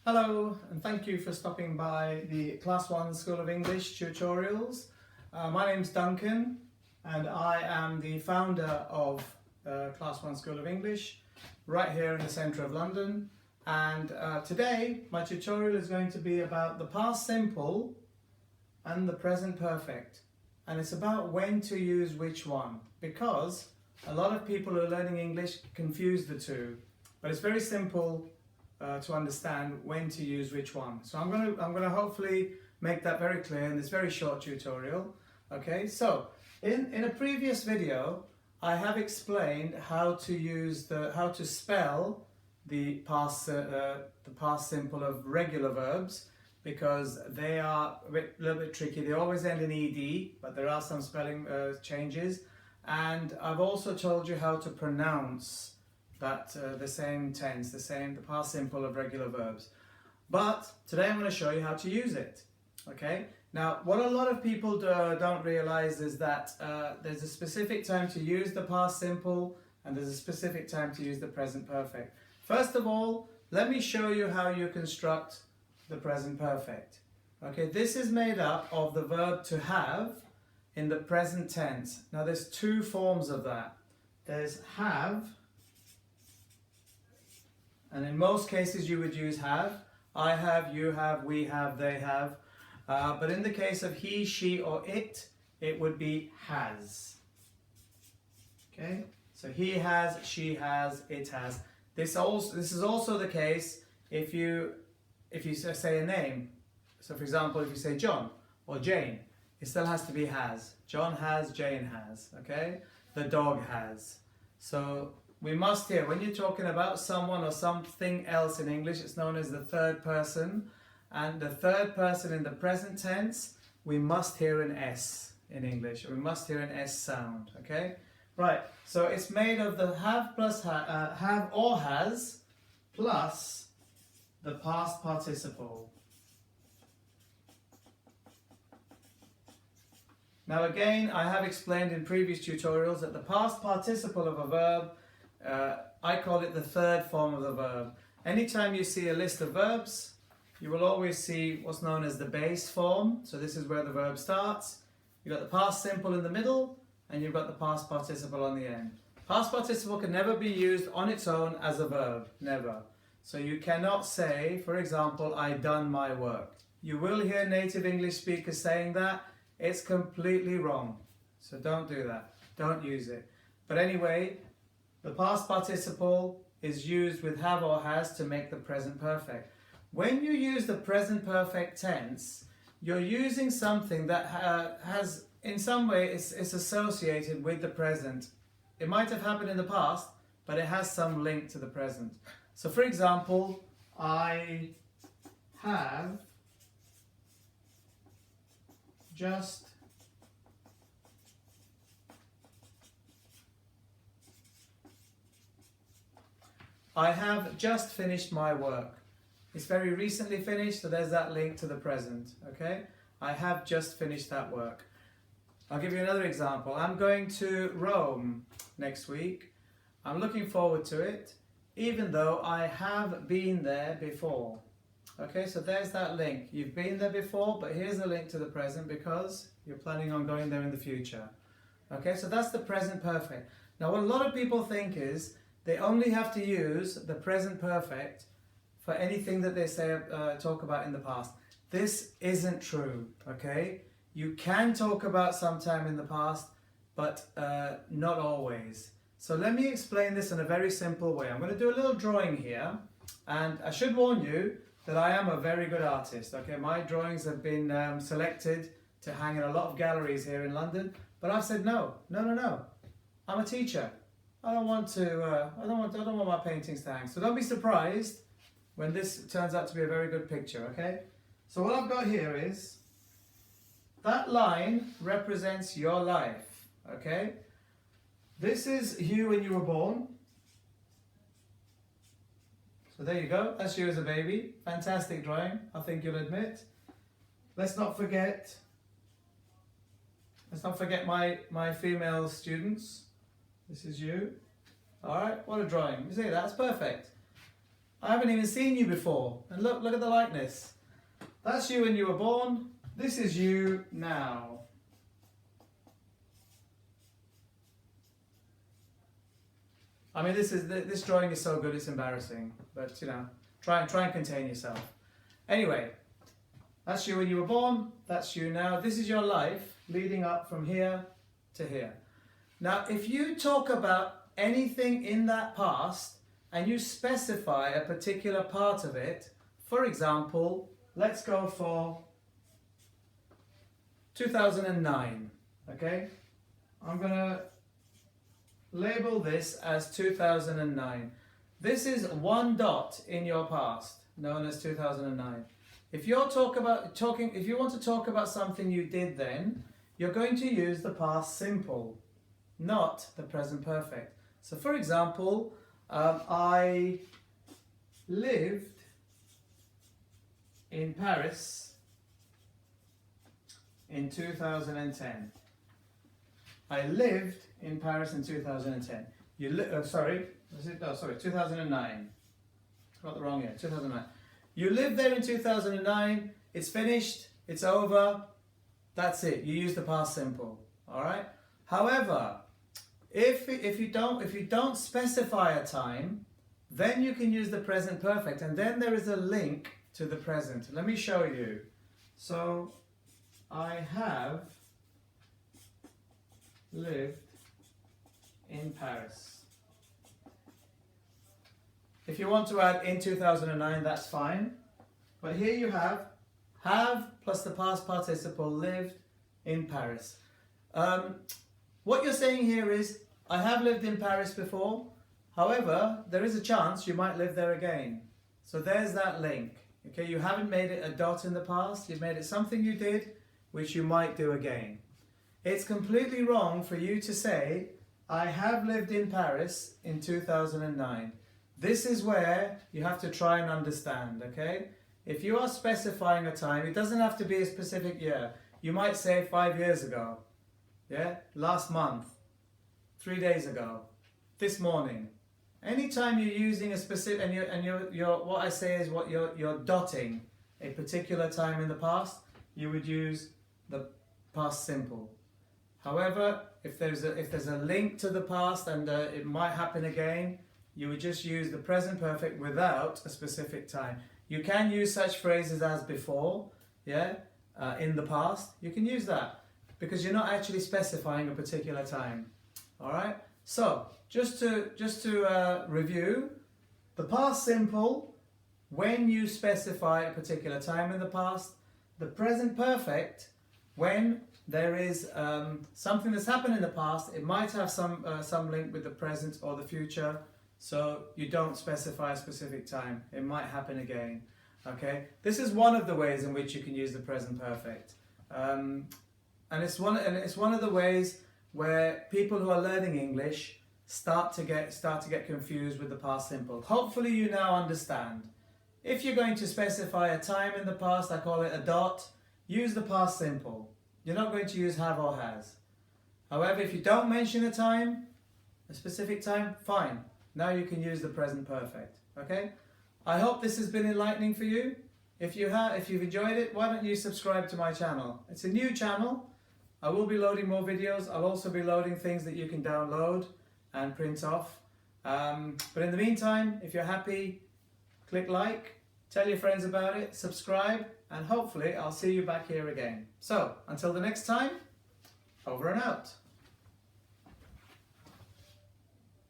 Hello, and thank you for stopping by the Class 1 School of English tutorials. My name's Duncan, and I am the founder of Class 1 School of English right here in the centre of London. And today my tutorial is going to be about the past simple and the present perfect. And it's about when to use which one, because a lot of people who are learning English confuse the two. But it's very simple to understand when to use which one. So I'm going to hopefully make that very clear in this very short tutorial. Okay, so in a previous video I have explained how to spell the past simple of regular verbs, because they are a little bit tricky. They always end in ed, but there are some spelling changes. And I've also told you how to pronounce that the same tense, the past simple of regular verbs. But today I'm going to show you how to use it. Okay. Now, what a lot of people don't realize is that there's a specific time to use the past simple and there's a specific time to use the present perfect. First of all, let me show you how you construct the present perfect. Okay, this is made up of the verb to have in the present tense. Now, there's two forms of that. There's have, and in most cases you would use have. I have, you have, we have, they have. But in the case of he, she, or it, it would be has. Okay, so he has, she has, it has. This is also the case if you say a name. So for example, if you say John or Jane, it still has to be has. John has, Jane has. Okay, the dog has. So we must hear, when you're talking about someone or something else in English, it's known as the third person. And the third person in the present tense, we must hear an S in English. We must hear an S sound, okay? Right, so it's made of the have plus have or has plus the past participle. Now again, I have explained in previous tutorials that the past participle of a verb, I call it the third form of the verb. Anytime you see a list of verbs, you will always see what's known as the base form. So this is where the verb starts. You've got the past simple in the middle, and you've got the past participle on the end. Past participle can never be used on its own as a verb, never. So you cannot say, for example, I done my work. You will hear native English speakers saying that. It's completely wrong. So don't do that. Don't use it. But anyway, the past participle is used with have or has to make the present perfect. When you use the present perfect tense, you're using something that has, in some way, it's associated with the present. It might have happened in the past, but it has some link to the present. So for example, I have just finished my work. It's very recently finished, so there's that link to the present, okay? I have just finished that work. I'll give you another example. I'm going to Rome next week. I'm looking forward to it, even though I have been there before. Okay, so there's that link. You've been there before, but here's the link to the present because you're planning on going there in the future. Okay, so that's the present perfect. Now, what a lot of people think is they only have to use the present perfect for anything that they say, talk about in the past. This isn't true, okay? You can talk about sometime in the past, but not always. So let me explain this in a very simple way. I'm going to do a little drawing here, and I should warn you that I am a very good artist, okay? My drawings have been selected to hang in a lot of galleries here in London, but I've said no. I'm a teacher. I don't want my paintings to hang. So don't be surprised when this turns out to be a very good picture, okay? So what I've got here is, that line represents your life, okay? This is you when you were born. So there you go, that's you as a baby. Fantastic drawing, I think you'll admit. Let's not forget my female students. This is you. All right, what a drawing. You see, that's perfect. I haven't even seen you before. And look at the likeness. That's you when you were born. This is you now. I mean, this drawing is so good, it's embarrassing. But you know, try and contain yourself. Anyway, that's you when you were born. That's you now. This is your life leading up from here to here. Now, if you talk about anything in that past and you specify a particular part of it, for example, let's go for 2009. Okay, I'm gonna label this as 2009. This is one dot in your past, known as 2009. If you want to talk about something you did then, you're going to use the past simple, not the present perfect. So, for example, I lived in Paris in 2010. I lived in Paris in 2010. 2009. Got the wrong year, 2009. You lived there in 2009, it's finished, it's over, that's it. You use the past simple, all right? However, if you don't specify a time, then you can use the present perfect, and then there is a link to the present. Let me show you. So, I have lived in Paris. If you want to add in 2009, that's fine. But here you have plus the past participle, lived in Paris. What you're saying here is, I have lived in Paris before. However, there is a chance you might live there again. So there's that link. Okay, you haven't made it a dot in the past. You've made it something you did, which you might do again. It's completely wrong for you to say, I have lived in Paris in 2009. This is where you have to try and understand, okay? If you are specifying a time, it doesn't have to be a specific year. You might say 5 years ago, yeah? Last month, 3 days ago, this morning. Anytime you're using a specific, and you're what I say is what you're dotting a particular time in the past, you would use the past simple. However, if there's a link to the past and it might happen again, you would just use the present perfect without a specific time. You can use such phrases as before, yeah, in the past. You can use that because you're not actually specifying a particular time. All right. So just to review, the past simple when you specify a particular time in the past. The present perfect when there is something that's happened in the past. It might have some link with the present or the future. So you don't specify a specific time. It might happen again. Okay. This is one of the ways in which you can use the present perfect, and it's one of the ways where people who are learning English start to get confused with the past simple. Hopefully you now understand. If you're going to specify a time in the past, I call it a dot, use the past simple. You're not going to use have or has. However, if you don't mention a time, a specific time, fine. Now you can use the present perfect, okay? I hope this has been enlightening for you. If you've enjoyed it, why don't you subscribe to my channel? It's a new channel. I will be loading more videos. I'll also be loading things that you can download and print off. But in the meantime, if you're happy, click like, tell your friends about it, subscribe, and hopefully I'll see you back here again. So, until the next time, over and out.